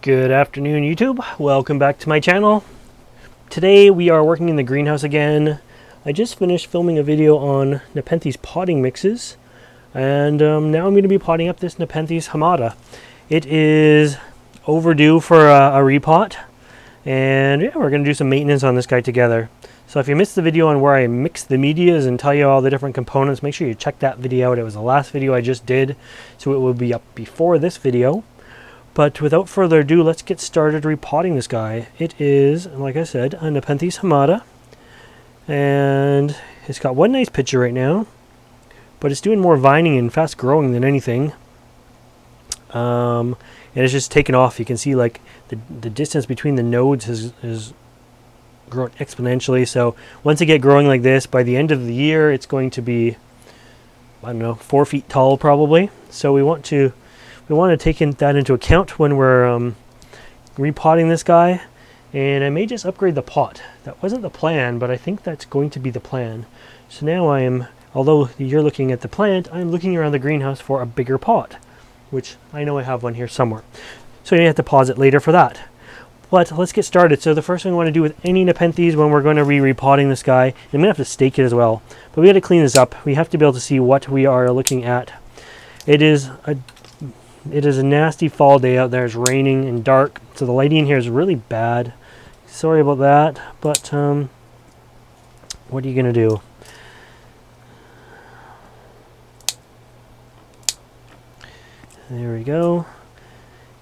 Good afternoon, YouTube. Welcome back to my channel. Today we are working in the greenhouse again. I just finished filming a video on Nepenthes potting mixes, and now I'm going to be potting up this Nepenthes hamata. It is overdue for a repot, and yeah, we're going to do some maintenance on this guy together. So if you missed the video on where I mix the medias and tell you all the different components, make sure you check that video out. It was the last video I just did, so it will be up before this video. But without further ado, let's get started repotting this guy. It is, like I said, a Nepenthes hamata, and it's got one nice picture right now, but it's doing more vining and fast growing than anything. And it's just taken off. You can see like the distance between the nodes has grown exponentially. So once it get growing like this, by the end of the year, it's going to be, I don't know, 4 feet tall probably. So we want to take that into account when we're repotting this guy. And I may just upgrade the pot. That wasn't the plan, but I think that's going to be the plan. So now although you're looking at the plant, I'm looking around the greenhouse for a bigger pot, which I know I have one here somewhere. So you have to pause it later for that. But let's get started. So the first thing I want to do with any Nepenthes when we're going to be repotting this guy, I'm going to have to stake it as well. But we got to clean this up. We have to be able to see what we are looking at. It is a nasty fall day out there. It's raining and dark, so the lighting here is really bad. Sorry about that, but what are you gonna do? There we go.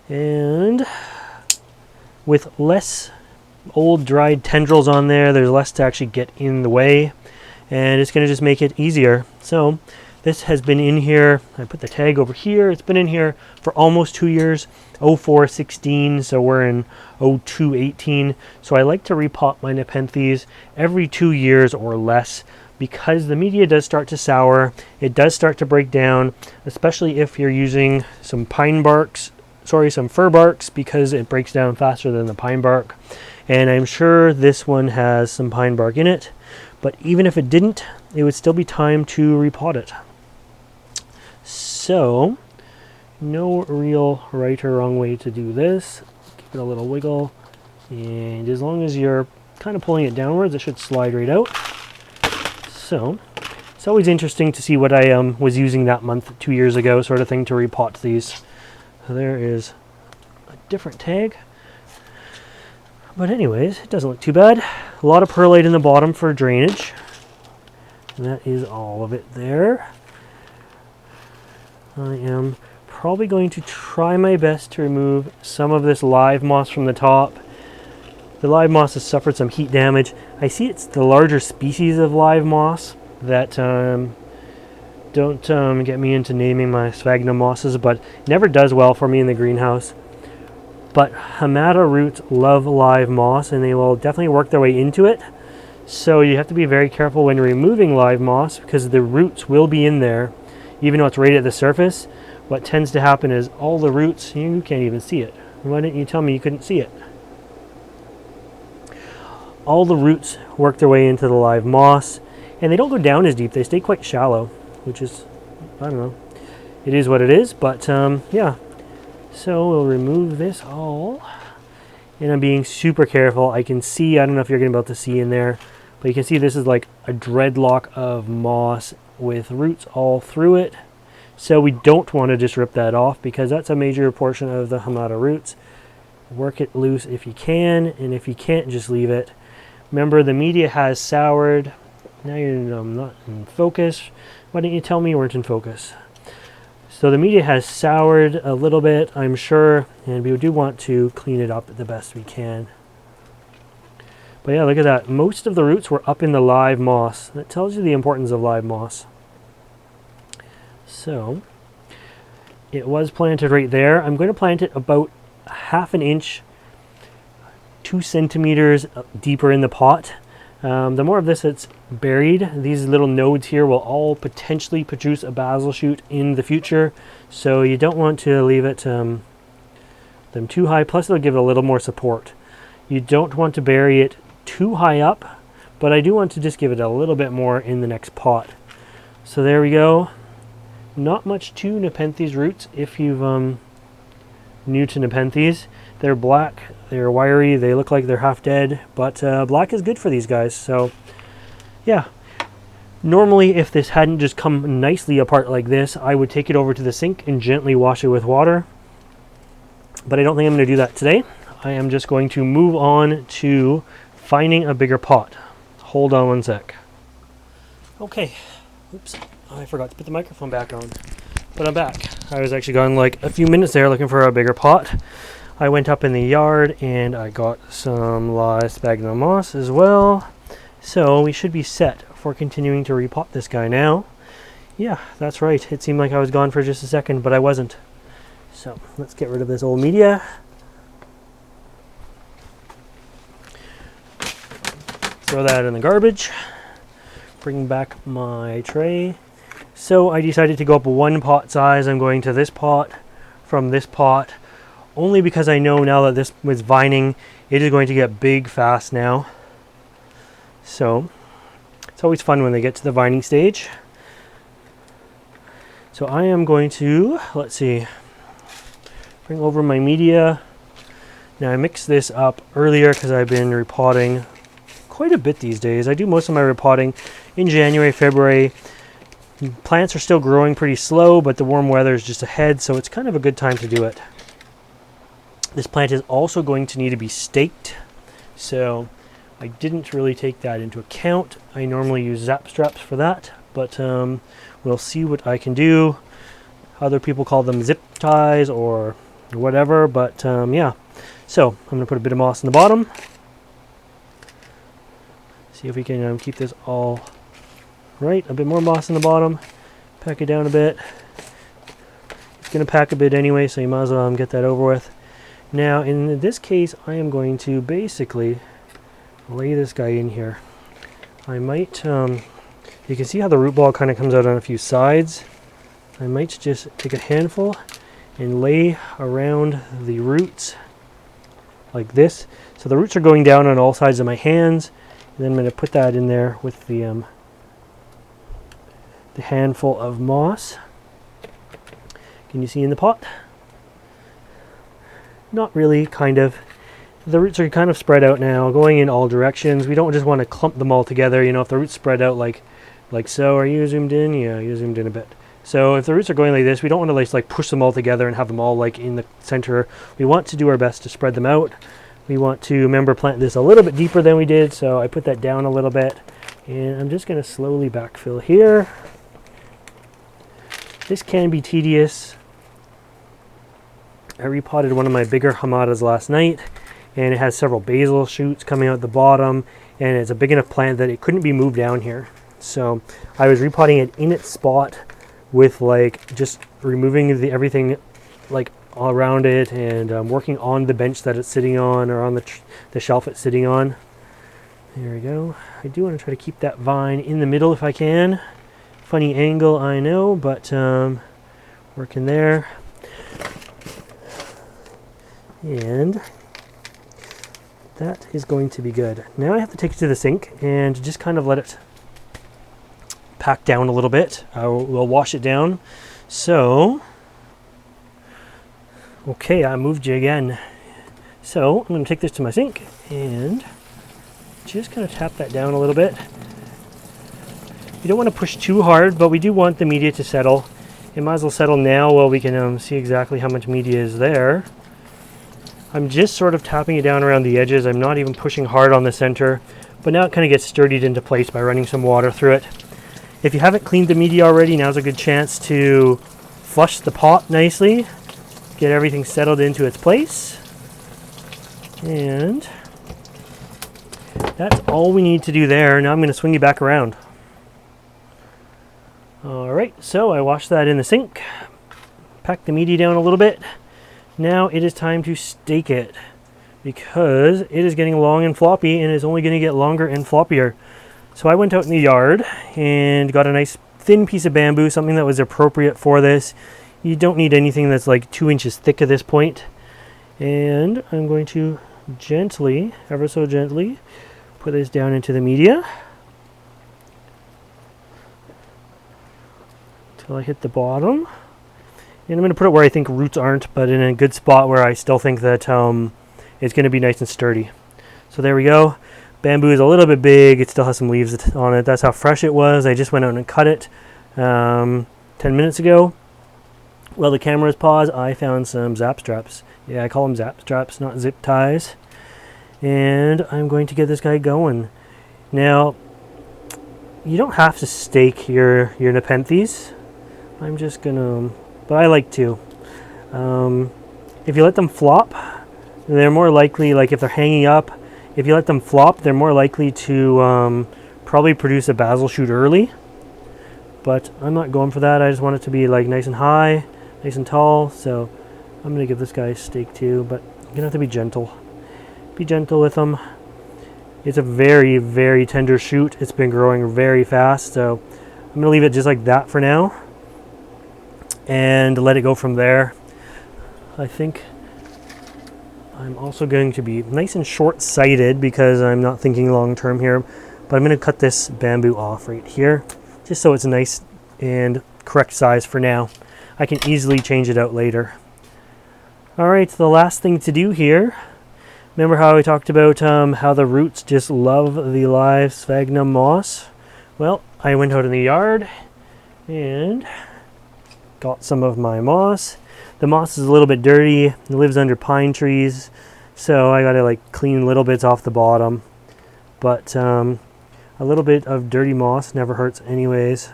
And with less old dried tendrils on there, there's less to actually get in the way, and it's gonna just make it easier. So this has been in here, I put the tag over here, it's been in here for almost 2 years, 04-16, so we're in 02-18. So I like to repot my Nepenthes every 2 years or less, because the media does start to sour, it does start to break down, especially if you're using some fir barks, because it breaks down faster than the pine bark. And I'm sure this one has some pine bark in it, but even if it didn't, it would still be time to repot it. So, no real right or wrong way to do this. Give it a little wiggle, and as long as you're kind of pulling it downwards, it should slide right out. So, it's always interesting to see what I was using that month 2 years ago, sort of thing, to repot these. So there is a different tag. But anyways, it doesn't look too bad. A lot of perlite in the bottom for drainage. And that is all of it there. I am probably going to try my best to remove some of this live moss from the top. The live moss has suffered some heat damage. I see it's the larger species of live moss that don't get me into naming my sphagnum mosses, but it never does well for me in the greenhouse. But hamata roots love live moss, and they will definitely work their way into it. So you have to be very careful when removing live moss, because the roots will be in there, even though it's right at the surface. What tends to happen is all the roots, you can't even see it. Why didn't you tell me you couldn't see it? All the roots work their way into the live moss, and they don't go down as deep. They stay quite shallow, which is, I don't know, it is what it is, but yeah. So we'll remove this all, and I'm being super careful. I can see, I don't know if you're going to be able to see in there, but you can see this is like a dreadlock of moss with roots all through it. So we don't want to just rip that off, because that's a major portion of the hamata roots. Work it loose if you can, and if you can't, just leave it. Remember, the media has soured. Now you're not in focus. Why didn't you tell me you weren't in focus? So the media has soured a little bit, I'm sure, and we do want to clean it up the best we can. But yeah, look at that. Most of the roots were up in the live moss. That tells you the importance of live moss. So, it was planted right there. I'm going to plant it about 1/2 inch, 2 centimeters deeper in the pot. The more of this that's buried, these little nodes here will all potentially produce a basil shoot in the future. So you don't want to leave it them too high. Plus, it'll give it a little more support. You don't want to bury it too high up, but I do want to just give it a little bit more in the next pot. So there we go. Not much to Nepenthes roots if you've new to Nepenthes. They're black, they're wiry, they look like they're half dead, but black is good for these guys. So yeah, normally if this hadn't just come nicely apart like this, I would take it over to the sink and gently wash it with water. But I don't think I'm going to do that today. I am just going to move on to finding a bigger pot. Hold on one sec. Okay, oops, I forgot to put the microphone back on. But I'm back. I was actually gone like a few minutes there looking for a bigger pot. I went up in the yard and I got some live sphagnum moss as well. So we should be set for continuing to repot this guy now. Yeah, that's right. It seemed like I was gone for just a second, but I wasn't. So let's get rid of this old media. Throw that in the garbage. Bring back my tray. So I decided to go up one pot size. I'm going to this pot from this pot, only because I know now that this was vining, it is going to get big fast now. So it's always fun when they get to the vining stage. So I am going to, let's see, bring over my media. Now I mixed this up earlier because I've been repotting quite a bit these days. I do most of my repotting in January, February. Plants are still growing pretty slow, but the warm weather is just ahead, so it's kind of a good time to do it. This plant is also going to need to be staked, so I didn't really take that into account. I normally use zap straps for that, but we'll see what I can do. Other people call them zip ties or whatever, but yeah. So I'm going to put a bit of moss in the bottom. See if we can keep this all right. A bit more moss in the bottom. Pack it down a bit. It's going to pack a bit anyway, so you might as well get that over with. Now, in this case, I am going to basically lay this guy in here. I might, you can see how the root ball kind of comes out on a few sides. I might just take a handful and lay around the roots like this. So the roots are going down on all sides of my hands, and then I'm going to put that in there with the handful of moss. Can you see in the pot? Not really, kind of. The roots are kind of spread out now, going in all directions. We don't just want to clump them all together. You know, if the roots spread out like so. Are you zoomed in? Yeah, you zoomed in a bit. So if the roots are going like this, we don't want to like push them all together and have them all like in the center. We want to do our best to spread them out. We want to, remember, plant this a little bit deeper than we did, so I put that down a little bit. And I'm just going to slowly backfill here. This can be tedious. I repotted one of my bigger hamatas last night, and it has several basil shoots coming out the bottom, and it's a big enough plant that it couldn't be moved down here. So I was repotting it in its spot with like just removing everything like all around it, and working on the bench that it's sitting on, or on the shelf it's sitting on. There we go. I do want to try to keep that vine in the middle if I can. Funny angle, I know, but working there. And that is going to be good. Now I have to take it to the sink and just kind of let it pack down a little bit. We'll wash it down. So, okay, I moved you again. So I'm going to take this to my sink and just kind of tap that down a little bit. You don't want to push too hard, but we do want the media to settle. It might as well settle now while we can see exactly how much media is there. I'm just sort of tapping it down around the edges. I'm not even pushing hard on the center, but now it kind of gets sturdied into place by running some water through it. If you haven't cleaned the media already, now's a good chance to flush the pot nicely, get everything settled into its place, and that's all we need to do there. Now I'm going to swing you back around. Alright, so I washed that in the sink, packed the media down a little bit. Now it is time to stake it, because it is getting long and floppy, and is only going to get longer and floppier. So I went out in the yard and got a nice thin piece of bamboo, something that was appropriate for this. You don't need anything that's like 2 inches thick at this point. And I'm going to gently, ever so gently, put this down into the media until I hit the bottom. And I'm going to put it where I think roots aren't, but in a good spot where I still think that it's going to be nice and sturdy. So there we go. Bamboo is a little bit big. It still has some leaves on it. That's how fresh it was. I just went out and cut it 10 minutes ago. While the camera's paused, I found some zap straps. Yeah, I call them zap straps, not zip ties. And I'm going to get this guy going. Now, you don't have to stake your Nepenthes. I'm just gonna, but I like to. If you let them flop, they're more likely, like if they're hanging up, if you let them flop, they're more likely to probably produce a basil shoot early. But I'm not going for that. I just want it to be like nice and high, nice and tall. So I'm gonna give this guy a stake too, but you're gonna have to be gentle. Be gentle with them. It's a very, very tender shoot. It's been growing very fast, so I'm gonna leave it just like that for now and let it go from there. I think I'm also going to be nice and short-sighted because I'm not thinking long-term here, but I'm gonna cut this bamboo off right here just so it's nice and correct size for now. I can easily change it out later. All right, the last thing to do here, remember how I talked about how the roots just love the live sphagnum moss? Well, I went out in the yard and got some of my moss. The moss is a little bit dirty. It lives under pine trees, so I gotta like clean little bits off the bottom. But a little bit of dirty moss never hurts anyways.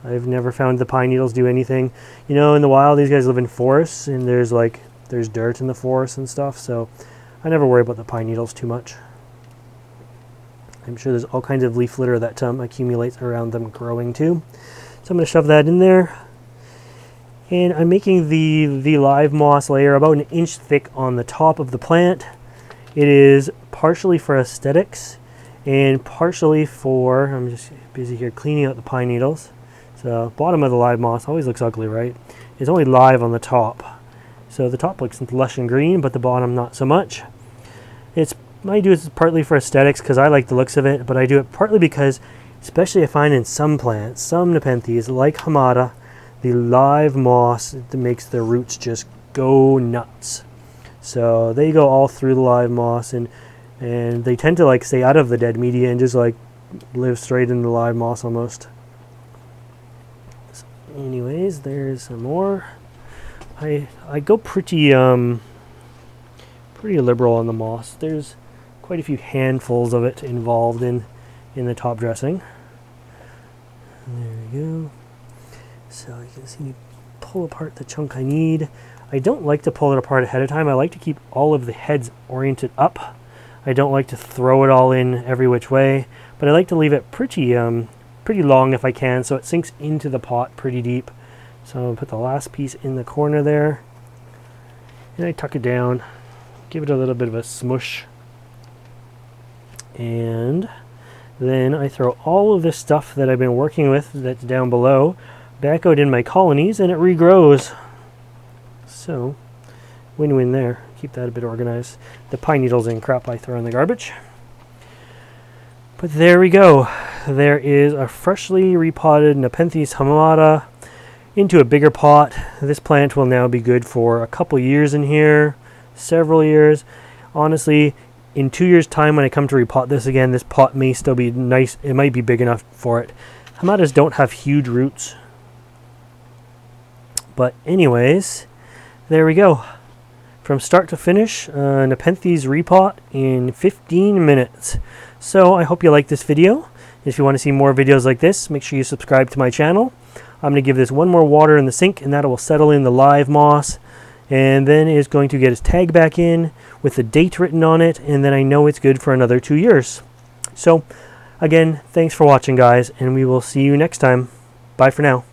I've never found the pine needles do anything. You know, in the wild, these guys live in forests, and there's dirt in the forest and stuff, so I never worry about the pine needles too much. I'm sure there's all kinds of leaf litter that accumulates around them growing too. So I'm going to shove that in there. And I'm making the live moss layer about an inch thick on the top of the plant. It is partially for aesthetics and partially for, I'm just busy here cleaning out the pine needles. So bottom of the live moss always looks ugly, right? It's only live on the top. So the top looks lush and green, but the bottom not so much. I do it partly for aesthetics because I like the looks of it, but I do it partly because, especially I find in some plants, some Nepenthes, like hamata, the live moss that makes the roots just go nuts. So they go all through the live moss, and they tend to like stay out of the dead media and just like live straight in the live moss almost. So anyways, there's some more. I go pretty liberal on the moss. There's quite a few handfuls of it involved in the top dressing. There we go. So you can see me pull apart the chunk I need. I don't like to pull it apart ahead of time. I like to keep all of the heads oriented up. I don't like to throw it all in every which way, but I like to leave it pretty long if I can, so it sinks into the pot pretty deep. So I'm going to put the last piece in the corner there, and I tuck it down, give it a little bit of a smush, and then I throw all of this stuff that I've been working with that's down below back out in my colonies, and it regrows. So win-win there. Keep that a bit organized. The pine needles and crap I throw in the garbage. But there we go. There is a freshly repotted Nepenthes hamata into a bigger pot. This plant will now be good for a couple years in here, several years. Honestly, in 2 years' time when I come to repot this again, this pot may still be nice. It might be big enough for it. Hamatas don't have huge roots. But anyways, there we go. From start to finish, Nepenthes repot in 15 minutes. So I hope you like this video. If you want to see more videos like this, make sure you subscribe to my channel. I'm going to give this one more water in the sink, and that will settle in the live moss. And then it's going to get its tag back in with the date written on it, and then I know it's good for another 2 years. So again, thanks for watching, guys, and we will see you next time. Bye for now.